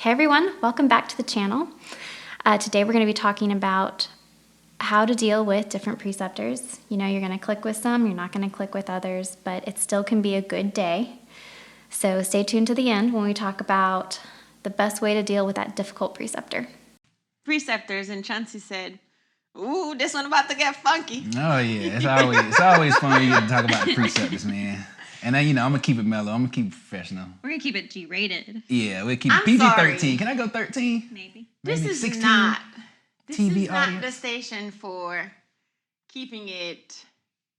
Hey everyone, welcome back to the channel. Today we're going to be talking about how to deal with different preceptors. You know, you're going to click with some, you're not going to click with others, but it still can be a good day. So stay tuned to the end when we talk about the best way to deal with that difficult preceptor. Preceptors, and Chansey said, "Ooh, this one about to get funky." Oh yeah, it's always fun when you get to talk about the preceptors, man. And then, I'm gonna keep it mellow. I'm gonna keep it professional. We're gonna keep it G-rated. Yeah, we'll keep I'm it PG-13. sorry. Can I go 13? Maybe. This Maybe is 16? not. This TV is not audience? the station for keeping it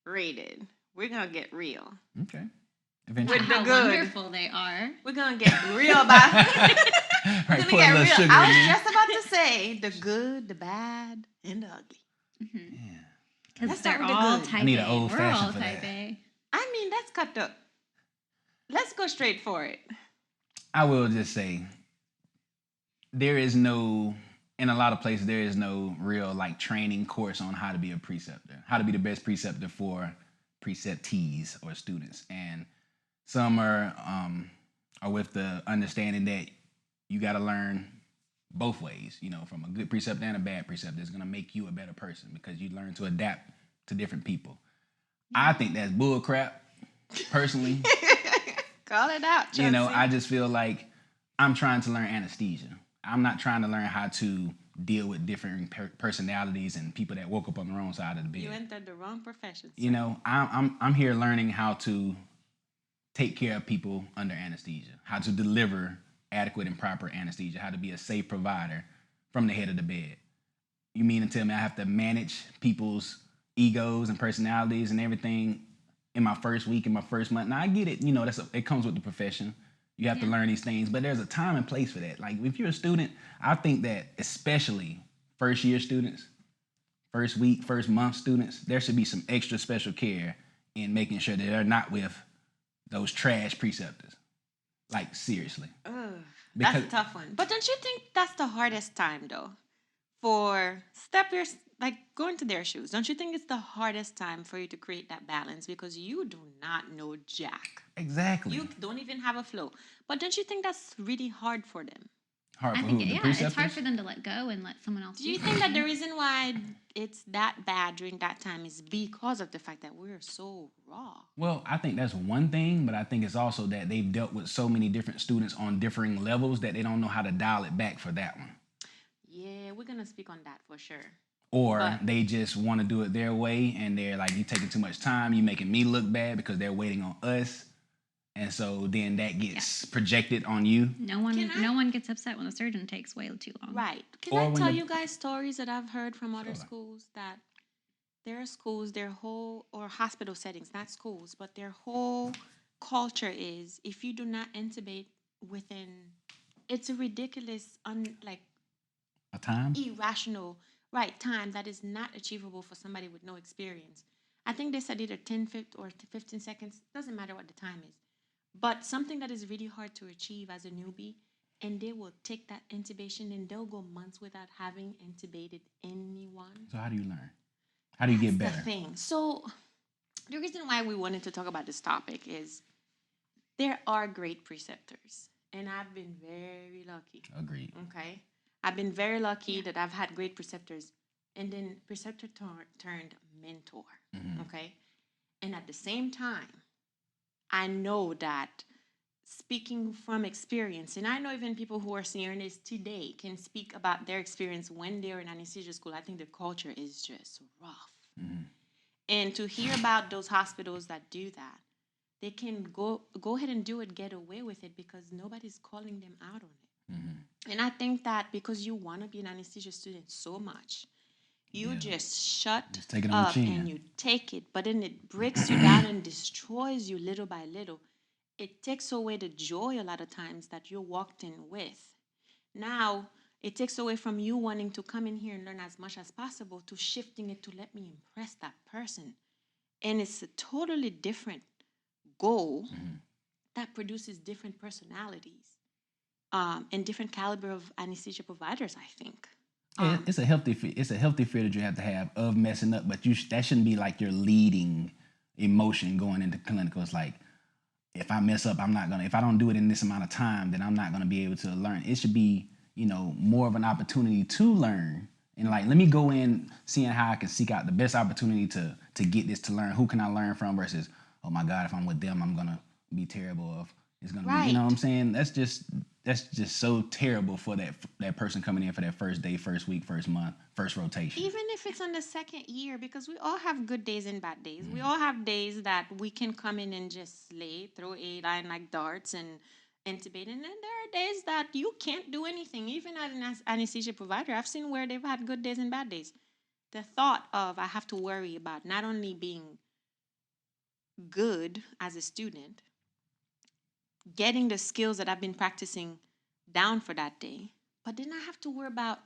rated. We're gonna get real. Okay. With Eventually. the How good. wonderful they are. We're gonna get real about. Right, We're put gonna a get little real. sugar I in was there. just about to say the good, the bad, and the ugly. Because Let's they're start with the all good. type I need A. an old We're fashioned all for type that. A. I mean, that's cut up. Let's go straight for it. I will just say, there is no, in a lot of places, there is no real training course on how to be a preceptor, how to be the best preceptor for preceptees or students. And some are with the understanding that you got to learn both ways, from a good preceptor and a bad preceptor. It's going to make you a better person because you learn to adapt to different people. I think that's bull crap, personally. Call it out, Chansey. I just feel like I'm trying to learn anesthesia. I'm not trying to learn how to deal with different personalities and people that woke up on the wrong side of the bed. You entered the wrong profession. Sir. I'm here learning how to take care of people under anesthesia, how to deliver adequate and proper anesthesia, how to be a safe provider from the head of the bed. You mean to tell me I have to manage people's egos and personalities and everything in my first week, in my first month? Now I get it, it comes with the profession. You have to learn these things, but there's a time and place for that. Like if you're a student, I think that especially first year students, first week, first month students, there should be some extra special care in making sure that they're not with those trash preceptors. Like seriously. That's a tough one. But don't you think that's the hardest time though? For going to their shoes. Don't you think it's the hardest time for you to create that balance because you do not know jack? Exactly. You don't even have a flow. But don't you think that's really hard for them? Hard I for think, who? The it's preceptors? hard for them to let go and let someone else Do you think that the reason why it's that bad during that time is because of the fact that we're so raw? Well, I think that's one thing, but I think it's also that they've dealt with so many different students on differing levels that they don't know how to dial it back for that one. Yeah, we're going to speak on that for sure. Or they just want to do it their way and they're like, you taking too much time, you making me look bad because they're waiting on us. And so then that gets projected on you. No one gets upset when the surgeon takes way too long. Right. Can Or I when tell you guys stories that I've heard from other schools that their schools, or hospital settings, not schools, but their whole culture is if you do not intubate within, it's a ridiculous, A time? irrational, time that is not achievable for somebody with no experience. I think they said either 10, 15, or 15 seconds, doesn't matter what the time is. But something that is really hard to achieve as a newbie, and they will take that intubation and they'll go months without having intubated anyone. So how do you learn? How do you get better? That's the thing. So the reason why we wanted to talk about this topic is there are great preceptors, and I've been very lucky. Agreed. Okay? I've been very lucky that I've had great preceptors, and then preceptor turned mentor. Mm-hmm. Okay? And at the same time, I know that speaking from experience, and I know even people who are CRNAs today can speak about their experience when they're in anesthesia school. I think the culture is just rough. Mm-hmm. And to hear about those hospitals that do that, they can go ahead and do it, get away with it because nobody's calling them out on it. Mm-hmm. And I think that because you want to be an anesthesia student so much, you just shut take it on the up chin. and you take it, but then it breaks you down and destroys you little by little. It takes away the joy a lot of times that you walked in with. Now, it takes away from you wanting to come in here and learn as much as possible to shifting it to let me impress that person. And it's a totally different goal that produces different personalities and different caliber of anesthesia providers, I think. Yeah, it's a healthy fear that you have to have of messing up, but that shouldn't be like your leading emotion going into clinical. It's like if I mess up, if I don't do it in this amount of time, then I'm not gonna be able to learn. It should be, more of an opportunity to learn. And like, let me go in seeing how I can seek out the best opportunity to get this, to learn. Who can I learn from versus, oh my God, if I'm with them, I'm gonna be terrible. Of it's gonna be, you know what I'm saying? That's just so terrible for that person coming in for that first day, first week, first month, first rotation. Even if it's on the second year, because we all have good days and bad days. We all have days that we can come in and just slay, throw a line like darts and intubate. And then there are days that you can't do anything. Even as an anesthesia provider, I've seen where they've had good days and bad days. The thought of I have to worry about not only being good as a student, getting the skills that I've been practicing down for that day, but then I have to worry about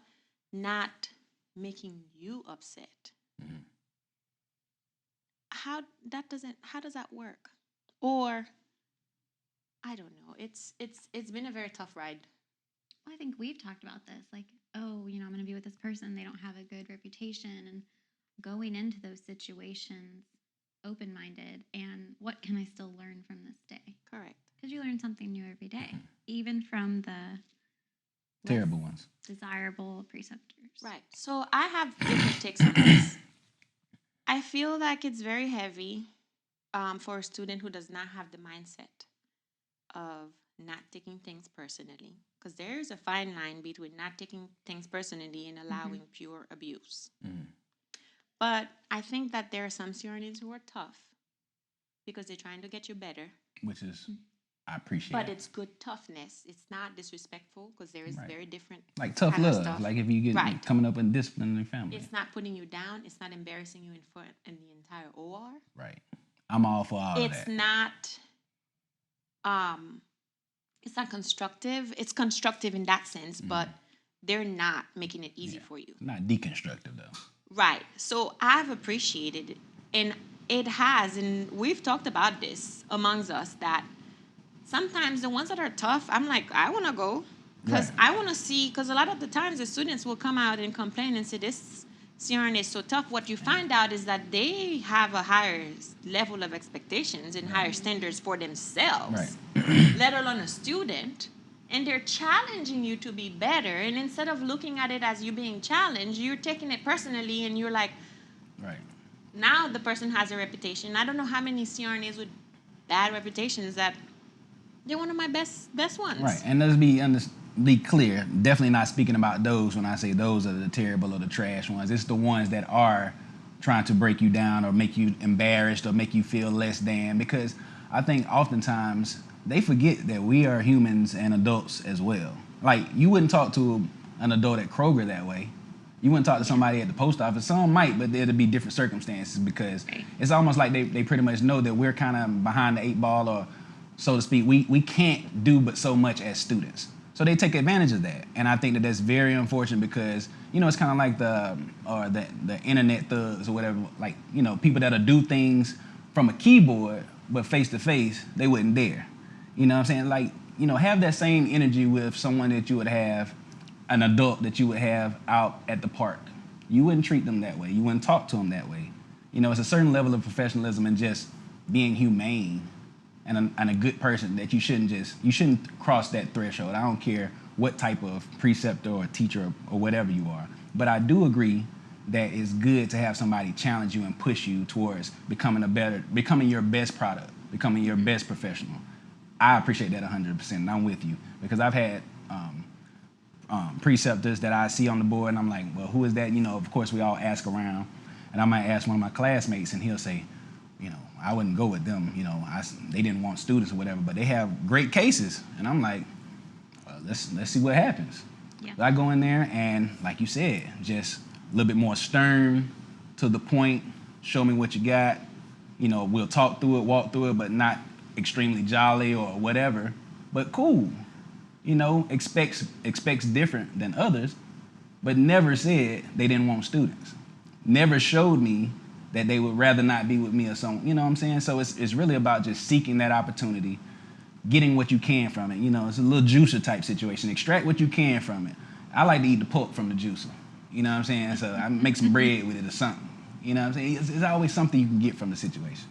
not making you upset. How does that work? Or I don't know. It's been a very tough ride. Well, I think we've talked about this. Like, oh, I'm going to be with this person. They don't have a good reputation. And going into those situations open-minded and what can I still learn from this day? Correct. Because you learn something new every day, even from the Terrible ones. desirable preceptors. Right. So I have different takes on this. I feel like it's very heavy for a student who does not have the mindset of not taking things personally, because there is a fine line between not taking things personally and allowing pure abuse. But I think that there are some CRNAs who are tough because they're trying to get you better. Which is, I appreciate. But it's good toughness. It's not disrespectful, because there is very different like tough kind of love. stuff. Like if you get coming up and disciplining your family. It's not putting you down. It's not embarrassing you in the entire OR. Right. I'm all for all of that. It's not constructive. It's constructive in that sense, but they're not making it easy for you. Not deconstructive though. Right. So I've appreciated it, and it has, and we've talked about this amongst us, that sometimes the ones that are tough, I'm like, I want to go, because I want to see, because a lot of the times the students will come out and complain and say, this CRNA is so tough. What you find out is that they have a higher level of expectations and higher standards for themselves, let alone a student. And they're challenging you to be better. And instead of looking at it as you being challenged, you're taking it personally, and you're like, now the person has a reputation. I don't know how many CRNAs with bad reputations that they're one of my best ones. Right. And let's be clear, definitely not speaking about those when I say those are the terrible or the trash ones. It's the ones that are trying to break you down or make you embarrassed or make you feel less than, because I think oftentimes they forget that we are humans and adults as well. Like, you wouldn't talk to an adult at Kroger that way. You wouldn't talk to somebody at the post office. Some might, but it'll be different circumstances, because it's almost like they pretty much know that we're kind of behind the eight ball, or so to speak. We can't do but so much as students. So they take advantage of that. And I think that that's very unfortunate, because, it's kind of like the internet thugs or whatever, like, people that'll do things from a keyboard, but face to face, they wouldn't dare. You know what I'm saying? Like, have that same energy with someone that you would have, an adult that you would have out at the park. You wouldn't treat them that way. You wouldn't talk to them that way. It's a certain level of professionalism and just being humane and a good person that you shouldn't cross that threshold. I don't care what type of preceptor or teacher or whatever you are. But I do agree that it's good to have somebody challenge you and push you towards becoming your best product, becoming your best professional. I appreciate that 100%, and I'm with you, because I've had preceptors that I see on the board, and I'm like, well, who is that? Of course, we all ask around, and I might ask one of my classmates, and he'll say, I wouldn't go with them. They didn't want students or whatever, but they have great cases, and I'm like, well, let's see what happens. Yeah. So I go in there, and like you said, just a little bit more stern, to the point. Show me what you got. We'll talk through it, walk through it, but not extremely jolly or whatever, but cool. Expects different than others, but never said they didn't want students. Never showed me that they would rather not be with me or something. You know what I'm saying? So it's really about just seeking that opportunity, getting what you can from it. It's a little juicer type situation. Extract what you can from it. I like to eat the pulp from the juicer. You know what I'm saying? So I make some bread with it or something. You know what I'm saying? It's always something you can get from the situation.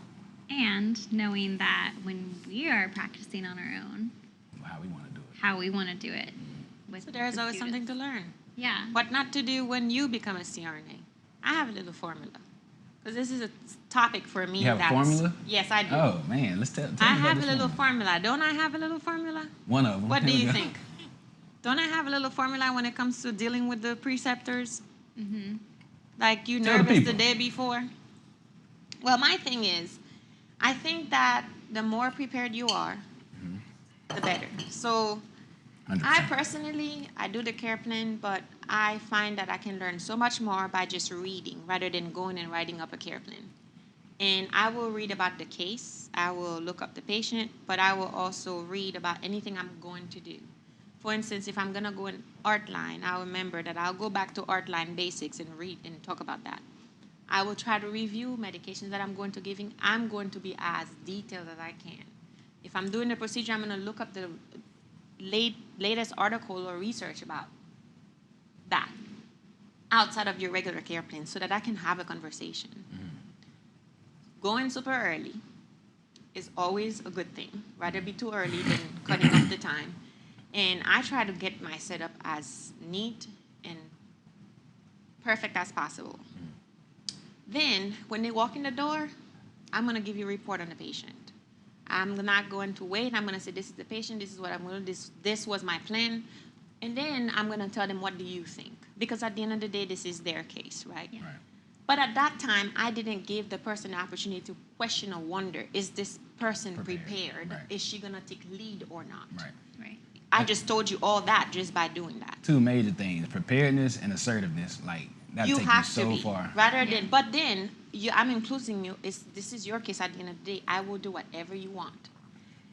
And knowing that when we are practicing on our own, How we want to do it. how we want to do it. With So there's the always something to students. learn. Yeah. What not to do when you become a CRNA. I have a little formula. Because this is a topic for me. You have a formula? Yes, I do. Oh man, let's tell I me about have this a little formula. formula. Don't I have a little formula? One of them. What do Here we you go. think? Don't I have a little formula when it comes to dealing with the preceptors? Mm-hmm. Like you Tell the nervous the people. day before? Well, my thing is, I think that the more prepared you are, the better. So 100%. I personally, I do the care plan, but I find that I can learn so much more by just reading rather than going and writing up a care plan. And I will read about the case, I will look up the patient, but I will also read about anything I'm going to do. For instance, if I'm going to go in art line, I'll remember that I'll go back to art line basics and read and talk about that. I will try to review medications that I'm going to giving. I'm going to be as detailed as I can. If I'm doing a procedure, I'm going to look up the latest article or research about that outside of your regular care plan so that I can have a conversation. Going super early is always a good thing. Rather be too early than cutting off the time. And I try to get my setup as neat and perfect as possible. Then, when they walk in the door, I'm going to give you a report on the patient. I'm not going to wait. I'm going to say, this is the patient, this is what I'm going to do, this was my plan. And then I'm going to tell them, what do you think? Because at the end of the day, this is their case, right? Yeah. Right. But at that time, I didn't give the person the opportunity to question or wonder, is this person prepared? Right. Is she going to take lead or not? Right. Right. I just told you all that just by doing that. Two major things: preparedness and assertiveness. Like that You take have you so to be far. rather Yeah. than, but then I'm including you. This is your case. At the end of the day, I will do whatever you want.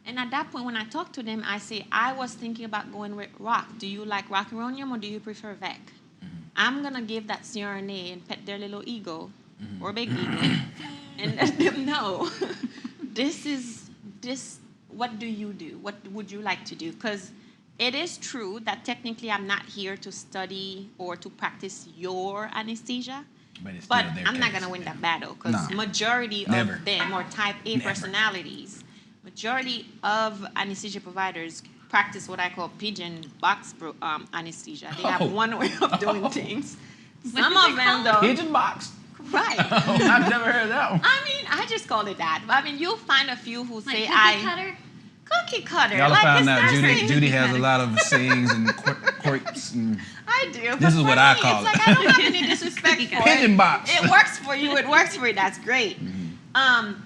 And at that point, when I talk to them, I say, I was thinking about going with rock. Do you like rocuronium or do you prefer VEC? I'm gonna give that CRNA and pet their little ego or big ego and let them know this. What do you do? What would you like to do? Because it is true that technically I'm not here to study or to practice your anesthesia. But it's still But their I'm not case. going to win that battle because No. majority Never. of them are type A Never. personalities. Majority of anesthesia providers practice what I call pigeon box anesthesia. They have Oh. one way of doing things. What Some do they of them call it? though, Pigeon box. right? Oh, I've never heard that one. I mean, I just call it that. I mean, you'll find a few who Like say cookie cutter. cookie cutter. Y'all like found it's out their Judy, thing. Judy has a lot of sayings and quirks. And I do. This but is for what I me, call it's it. like I don't have any disrespect for Pigeon it. box. It works for you. It works for you. That's great.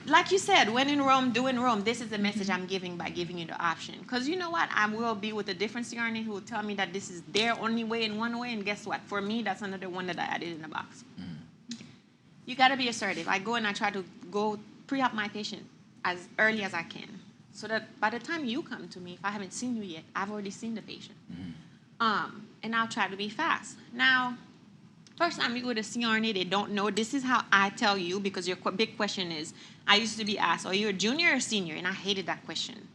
Like you said, when in Rome, do in Rome. This is the message I'm giving by giving you the option. Because you know what? I will be with a different CRNA who will tell me that this is their only way and one way. And guess what? For me, that's another one that I added in the box. You got to be assertive. I go and I try to go pre-op my patient as early as I can. So that by the time you come to me, if I haven't seen you yet, I've already seen the patient. And I'll try to be fast. Now, first time you go to CRNA, they don't know. This is how I tell you because your big question is, I used to be asked, are you a junior or senior? And I hated that question.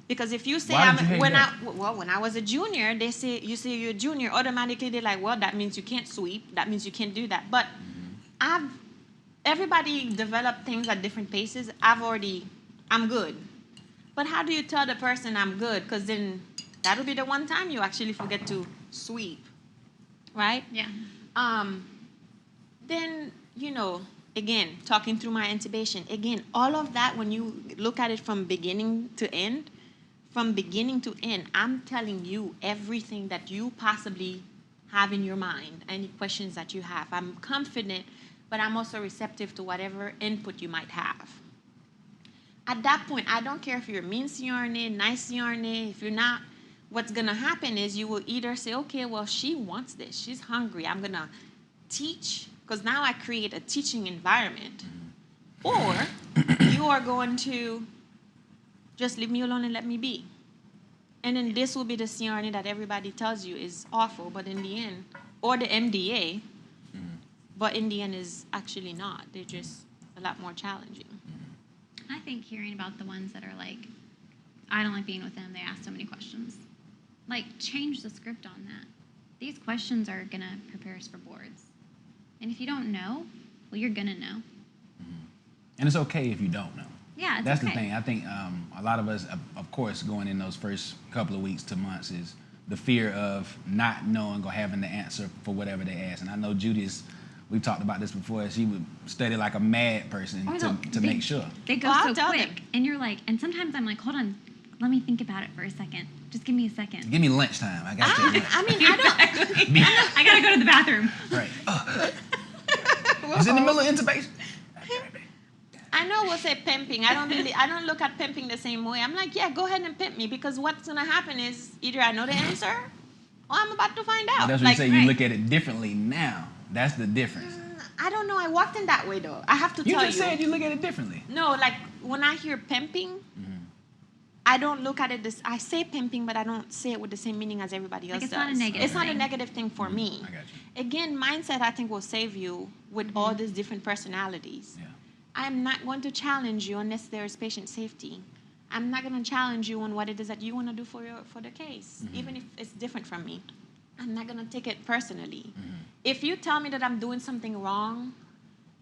Because if you say Why did you hate that? when I was a junior, you say you're a junior, automatically they're like, well, that means you can't sweep. That means you can't do that. But everybody develop things at different paces. I'm good. But how do you tell the person I'm good? Because then that'll be the one time you actually forget to sweep, right? Yeah. Then, again, talking through my intubation, again, all of that, when you look at it from beginning to end, I'm telling you everything that you possibly have in your mind, any questions that you have. I'm confident, but I'm also receptive to whatever input you might have. At that point, I don't care if you're a mean CRNA, nice CRNA, if you're not, what's going to happen is you will either say, okay, well, she wants this. She's hungry. I'm going to teach, because now I create a teaching environment. Or you are going to just leave me alone and let me be. And then this will be the CRNA that everybody tells you is awful, but in the end, or the MDA, but in the end is actually not. They're just a lot more challenging. I think hearing about the ones that are like, I don't like being with them, they ask so many questions. Like, change the script on that. These questions are going to prepare us for boards. And if you don't know, well, you're going to know. And it's okay if you don't know. Yeah, it's That's okay. the thing. I think a lot of us, of course, going in those first couple of weeks to months is the fear of not knowing or having the answer for whatever they ask. And I know Judy's, we've talked about this before, she would study like a mad person to make sure. They go Well, I'll so tell quick, them. and you're like, and sometimes I'm like, hold on, let me think about it for a second. Just give me a second. Give me lunchtime. I got that lunch. I mean, I I gotta go to the bathroom. Right. Is it in the middle of intubation? I know we'll say pimping. I don't look at pimping the same way. I'm like, yeah, go ahead and pimp me, because what's gonna happen is either I know the answer or I'm about to find out. Well, that's what like, you say. You look at it differently now. That's the difference. I don't know. I walked in that way though. I have to You tell just said you look at it differently. No, like when I hear pimping, I don't look at it this. I say pimping, but I don't say it with the same meaning as everybody else Like, it's does. not a negative It's not a thing. negative thing for me. I got you. Again, mindset I think will save you with all these different personalities. Yeah. I'm not going to challenge you unless there is patient safety. I'm not going to challenge you on what it is that you want to do for the case, even if it's different from me. I'm not going to take it personally. If you tell me that I'm doing something wrong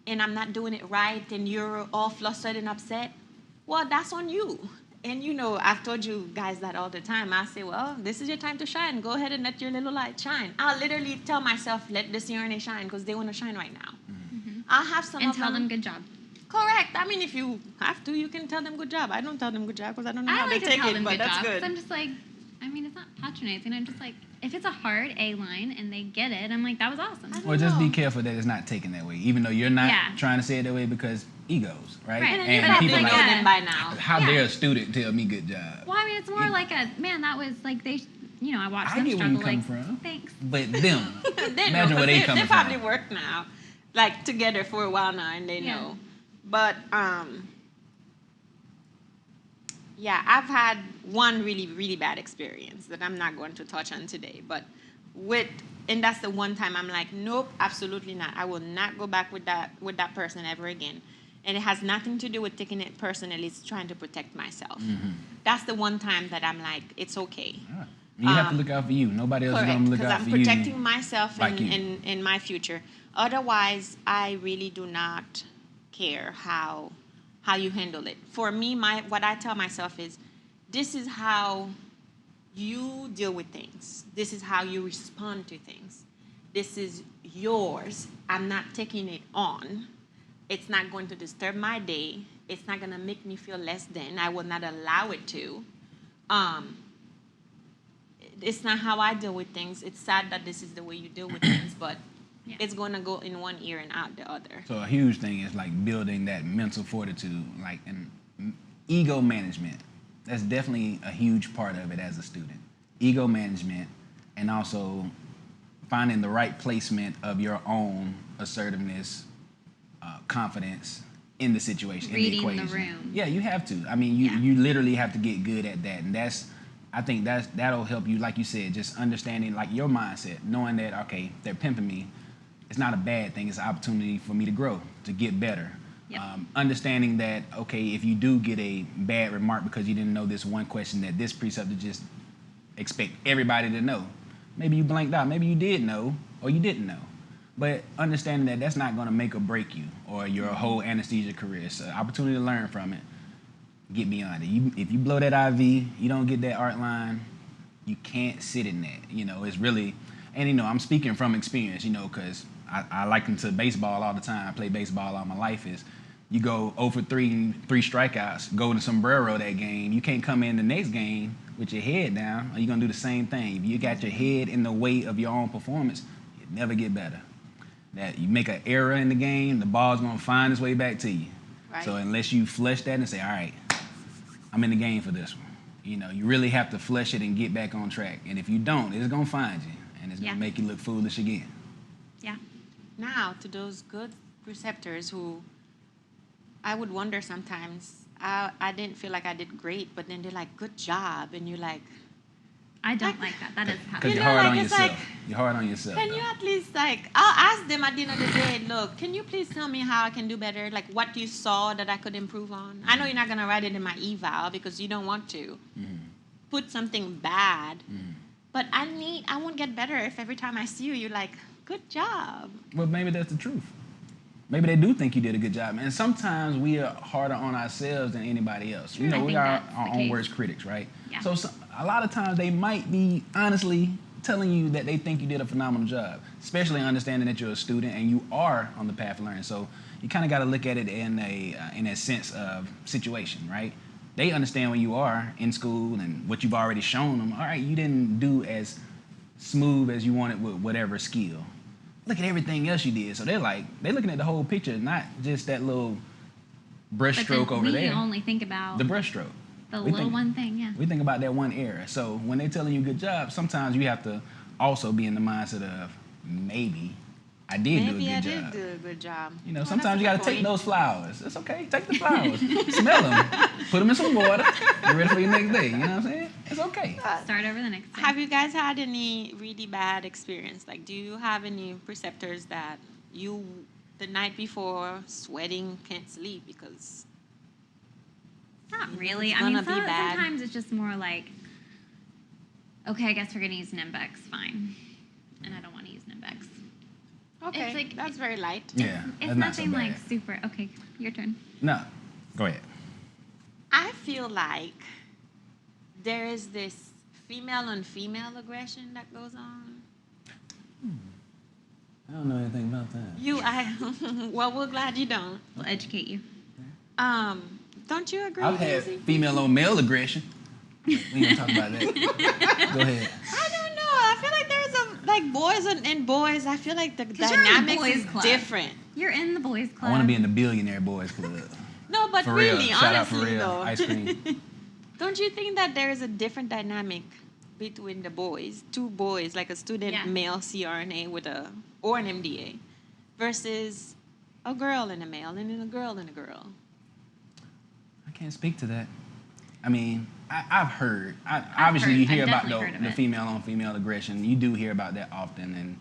and I'm not doing it right and you're all flustered and upset, well, that's on you. And you know, I've told you guys that all the time. I say, well, this is your time to shine. Go ahead and let your little light shine. I'll literally tell myself, let the CRNA shine, because they want to shine right now. I'll have some And of tell them good job. Correct. I mean, if you have to, you can tell them good job. I don't tell them good job because I don't know how I like they to take tell it, them but good that's job. good. I'm just like, I mean, it's not patronizing. I'm just like, if it's a hard A line and they get it, I'm like, that was awesome. Well, just be know. careful that it's not taken that way, even though you're not Yeah. trying to say it that way, because egos, right? Right. And you But probably it's know like, them by now. How Yeah. dare a student tell me good job? Well, I mean, it's more like a, man, that was like, I watched I them get where you struggle. come Like, from. thanks. But them, They imagine know, where they they coming probably from. work now, like together for a while now, and they Yeah. know. But yeah, I've had one really, really bad experience that I'm not going to touch on today. But and that's the one time I'm like, nope, absolutely not. I will not go back with that person ever again. And it has nothing to do with taking it personally. It's trying to protect myself. That's the one time that I'm like, it's okay. You have to look out for you. Nobody else is Correct, going to look because out I'm for you. protecting myself like you. and my future. Otherwise, I really do not care how you handle it. For me, what I tell myself is, this is how you deal with things. This is how you respond to things. This is yours. I'm not taking it on. It's not going to disturb my day. It's not going to make me feel less than. I will not allow it to. It's not how I deal with things. It's sad that this is the way you deal with things, but Yeah. it's going to go in one ear and out the other. So a huge thing is like building that mental fortitude, like and ego management. That's definitely a huge part of it as a student. Ego management, and also finding the right placement of your own assertiveness, confidence in the situation, Reading in the the equation. room. Yeah, you have to. I mean, you literally have to get good at that, and I think that'll help you, like you said, just understanding like your mindset, knowing that okay, they're pimping me. It's not a bad thing. It's an opportunity for me to grow, to get better. Yep. Understanding that, okay, if you do get a bad remark because you didn't know this one question that this preceptor just expect everybody to know. Maybe you blanked out. Maybe you did know or you didn't know. But understanding that that's not going to make or break you or your whole anesthesia career. It's an opportunity to learn from it. Get beyond it. If you blow that IV, you don't get that art line, you can't sit in that. It's really, and I'm speaking from experience, because I liken to baseball all the time. I play baseball all my life. Is you go 0 for 3 strikeouts, go to sombrero that game. You can't come in the next game with your head down, or you're going to do the same thing. If you got your head in the way of your own performance, you never get better. That you make an error in the game, the ball's going to find its way back to you. Right. So unless you flush that and say, all right, I'm in the game for this one. You really have to flush it and get back on track. And if you don't, it's going to find you, and it's going to make you look foolish again. Yeah. Now, to those good preceptors who I would wonder sometimes, I didn't feel like I did great, but then they're like, good job. And you're like, I don't like that. That is how. Because You you're know, hard like, on it's yourself. like, You're hard on yourself. can though. you at least, I'll ask them at the end of the day, look, can you please tell me how I can do better? Like, what you saw that I could improve on? I know you're not going to write it in my eval because you don't want to. Put something bad. But I won't get better if every time I see you, you're like, good job. Well, maybe that's the truth. maybe they do think you did a good job. And sometimes we are harder on ourselves than anybody else. Sure, You know, I we think are that's our the own case. worst critics, right? Yeah. So a lot of times they might be honestly telling you that they think you did a phenomenal job, especially understanding that you're a student and you are on the path of learning. So you kind of got to look at it in a sense of situation, right? They understand when you are in school and what you've already shown them. All right, you didn't do as smooth as you wanted with whatever skill. Look at everything else you did. So they're looking at the whole picture, not just that little brushstroke over there. We only think about the brushstroke. the little one thing, yeah. We think about that one error. So when they're telling you good job, sometimes you have to also be in the mindset of maybe I did do a good job. Maybe I did do a good job. You know, Oh, sometimes you that's a got to good take point. those flowers. It's okay. Take the flowers. Smell them. Put them in some water. Get ready for your next day. You know what I'm saying? It's okay. Start over the next day. Have you guys had any really bad experience? Like, do you have any preceptors that you, the night before, sweating, can't sleep because Not really. It's I mean, gonna be bad. sometimes it's just more like, okay, I guess we're going to use Nimbex. Fine. And I don't want to use Nimbex. okay, like- that's very light. Yeah. It's that's not so nothing bad. like super. Okay, your turn. No. Go ahead. I feel like there is this female on female aggression that goes on. I don't know anything about that. Well, we're glad you don't. We'll educate you. Don't you agree, I've had Daisy? female on male aggression. We ain't gonna talk about that. Go ahead. I don't know. I feel like there's boys and boys. I feel like the 'Cause you're in the dynamics boys is club. different. You're in the boys club. I want to be in the billionaire boys club. No, but For really, real. Shout out honestly, for real. though, Ice cream. don't you think that there is a different dynamic between the boys, two boys, like a student Yeah. male CRNA or an MDA, versus a girl and a male, and then a girl and a girl? I can't speak to that. I mean, I've heard. Obviously, you heard- hear I've about definitely heard of the it. female on female aggression. You do hear about that often,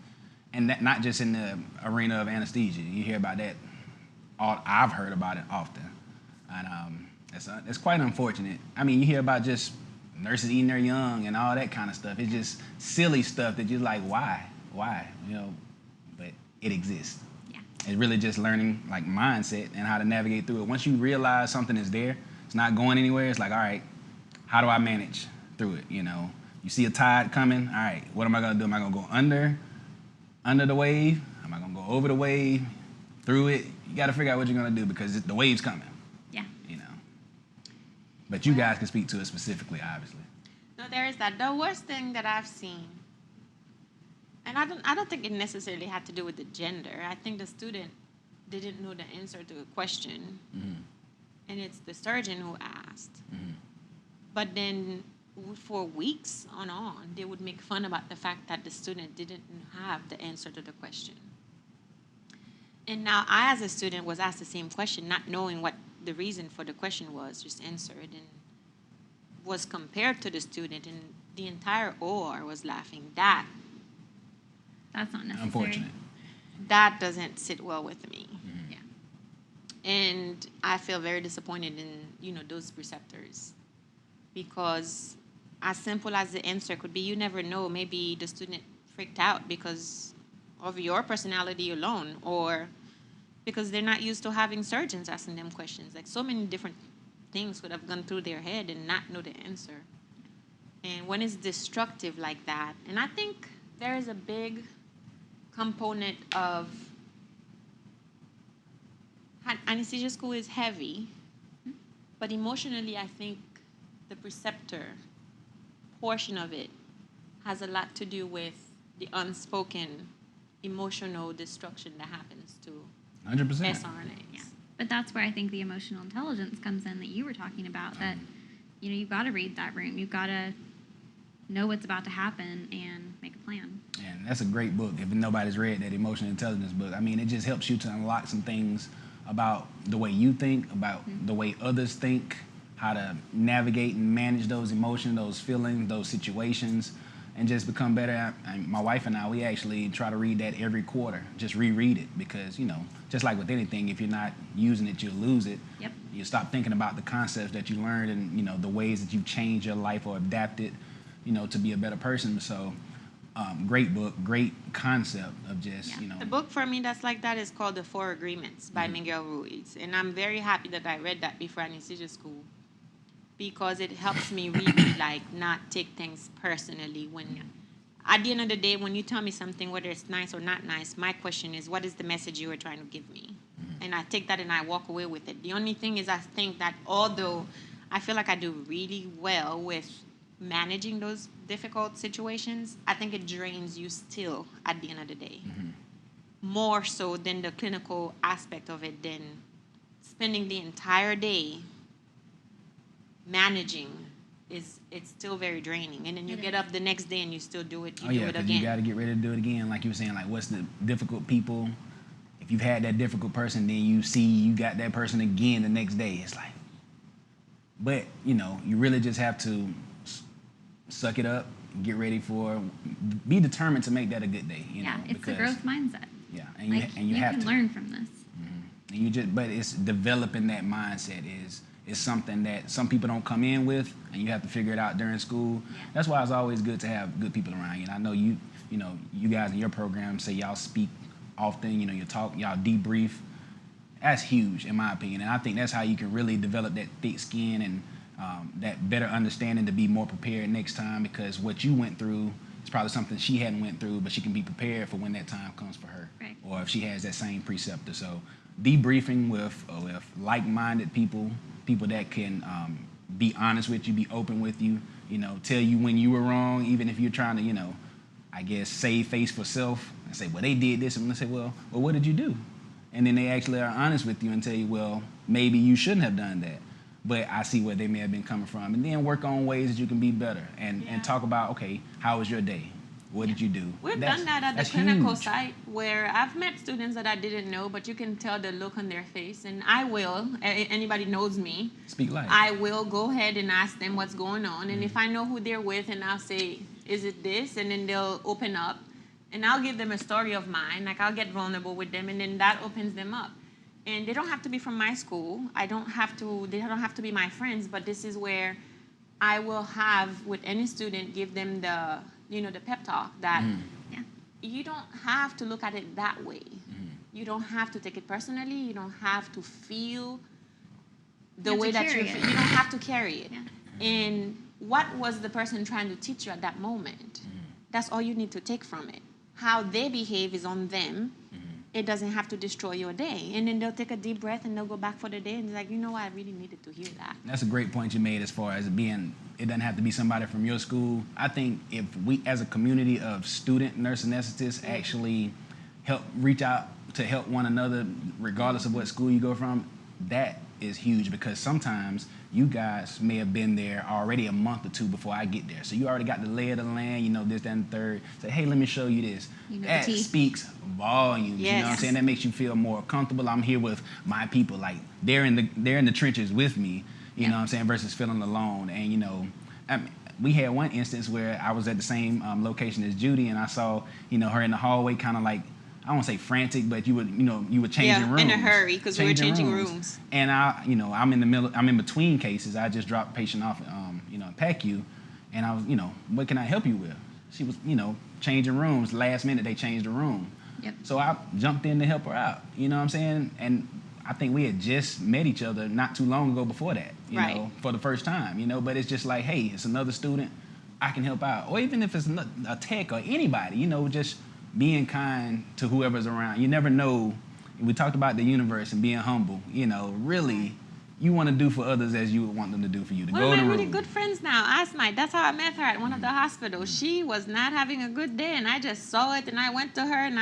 and that not just in the arena of anesthesia. You hear about that. I've heard about it often, and it's quite unfortunate. I mean, you hear about just nurses eating their young and all that kind of stuff. It's just silly stuff that you're like, why, you know? But it exists. Yeah. It's really just learning like mindset and how to navigate through it. Once you realize something is there, it's not going anywhere. It's like, all right, how do I manage through it? You know, you see a tide coming. All right, what am I gonna do? Am I gonna go under the wave? Am I gonna go over the wave, through it? You got to figure out what you're gonna do because the wave's coming. Yeah. You know. But you guys can speak to it specifically, obviously. No, there is that. The worst thing that I've seen, and I don't think it necessarily had to do with the gender. I think the student didn't know the answer to a question, and it's the surgeon who asked. But then for weeks on, they would make fun about the fact that the student didn't have the answer to the question. And now I, as a student, was asked the same question, not knowing what the reason for the question was, just answered, and was compared to the student, and the entire OR was laughing. That's not necessary. Unfortunate. That doesn't sit well with me. Yeah. And I feel very disappointed in, those preceptors, because as simple as the answer could be, you never know. Maybe the student freaked out because of your personality alone, or because they're not used to having surgeons asking them questions. Like, so many different things could have gone through their head and not know the answer. And when it's destructive like that, and I think there is a big component of anesthesia school is heavy, but emotionally, I think the preceptor portion of it has a lot to do with the unspoken emotional destruction that happens to 100%. SRNAs. Yeah. But that's where I think the emotional intelligence comes in that you were talking about, that, you've got to read that room. You've got to know what's about to happen and make a plan. And that's a great book. If nobody's read that emotional intelligence book, I mean, it just helps you to unlock some things about the way you think, about the way others think, how to navigate and manage those emotions, those feelings, those situations, and just become better. My wife and I, we actually try to read that every quarter, just reread it, because, just like with anything, if you're not using it, you'll lose it. Yep. You stop thinking about the concepts that you learned and, the ways that you've changed your life or adapted, to be a better person. So Great book, great concept of just, Yeah. you know. The book for me that's like that is called The Four Agreements by Miguel Ruiz. And I'm very happy that I read that before anesthesia school because it helps me really like not take things personally when at the end of the day when you tell me something, whether it's nice or not nice, my question is what is the message you were trying to give me? And I take that and I walk away with it. The only thing is I think that although I feel like I do really well with managing those difficult situations, I think it drains you still at the end of the day. More so than the clinical aspect of it, than spending the entire day managing it's still very draining. And then you It get is. up the next day and you still do it, you Oh do yeah, it because again. you got to get ready to do it again. Like you were saying, like what's the difficult people? If you've had that difficult person, then you see you got that person again the next day. It's like, but you know, you really just have to suck it up, get ready for, be determined to make that a good day. You Yeah, know, it's the growth mindset. Yeah, and you Like, and you have can to learn from this. And you just, but it's developing that mindset is something that some people don't come in with, and you have to figure it out during school. Yeah. That's why it's always good to have good people around you. And I know you know, you guys in your program say y'all speak often. You know, you talk, y'all debrief. That's huge in my opinion, and I think that's how you can really develop that thick skin and that better understanding to be more prepared next time. Because what you went through is probably something she hadn't went through, but she can be prepared for when that time comes for her, Right. or if she has that same preceptor. So debriefing with like-minded people that can be honest with you, be open with you, you know, tell you when you were wrong, even if you're trying to, you know, I guess save face for self and say, well, they did this, and they say, well, what did you do? And then they actually are honest with you and tell you, well, maybe you shouldn't have done that, but I see where they may have been coming from. And then work on ways that you can be better and talk about, okay, how was your day? What did you do? We've done that at the that's clinical huge. site where I've met students that I didn't know, but you can tell the look on their face. And I will, anybody knows me, Speak life. I will go ahead and ask them what's going on. And if I know who they're with, and I'll say, is it this? And then they'll open up. And I'll give them a story of mine. Like, I'll get vulnerable with them, and then that opens them up. And they don't have to be from my school. They don't have to be my friends, but this is where I will have, with any student, give them the pep talk that Yeah. you don't have to look at it that way. You don't have to take it personally. You don't have to feel the have way to that carry you it. feel. You don't have to carry it. Yeah. And what was the person trying to teach you at that moment? That's all you need to take from it. How they behave is on them. It doesn't have to destroy your day. And then they'll take a deep breath and they'll go back for the day and they're like, you know what, I really needed to hear that. That's a great point you made as far as it doesn't have to be somebody from your school. I think if we, as a community of student nurse anesthetists, actually reach out to help one another, regardless of what school you go from, that is huge, because sometimes you guys may have been there already a month or two before I get there. So you already got the lay of the land, you know, this, that, and the third. Say, hey, let me show you this. You know That the tea. speaks volumes. You know what I'm Yes. saying? That makes you feel more comfortable. I'm here with my people. Like, they're in the trenches with me, you know what I'm saying, versus feeling alone. And, you know, we had one instance where I was at the same location as Judy, and I saw, you know, her in the hallway kind of like, I don't want to say frantic, but you were changing rooms. In a hurry, because we were changing rooms. And I'm in between cases. I just dropped a patient off, in PACU, and I was, what can I help you with? She was, changing rooms. Last minute, they changed the room. Yep. So I jumped in to help her out. You know what I'm saying? And I think we had just met each other not too long ago before that, you Right. know, for the first time, but it's just like, hey, it's another student. I can help out. Or even if it's a tech or anybody, just being kind to whoever's around. You never know. We talked about the universe and being humble. Really, you want to do for others as you would want them to do for you. To One go of in my the really room. good friends now, Asmite, that's how I met her at one of the hospitals. She was not having a good day, and I just saw it, and I went to her, and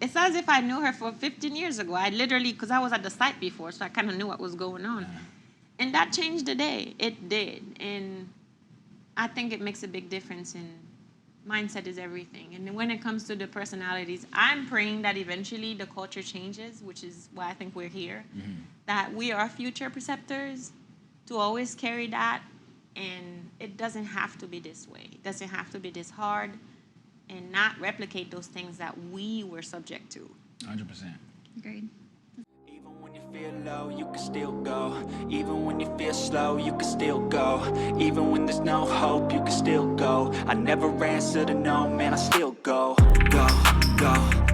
it's as if I knew her for 15 years ago. I literally, because I was at the site before, so I kind of knew what was going on. And that changed the day. It did. And I think it makes a big difference in mindset is everything. And when it comes to the personalities, I'm praying that eventually the culture changes, which is why I think we're here, that we are future preceptors, to always carry that. And it doesn't have to be this way. It doesn't have to be this hard, and not replicate those things that we were subject to. 100%. Agreed. Even when you feel low, you can still go. Even when you feel slow, you can still go. Even when there's no hope, you can still go. I never answer to no, man, I still go.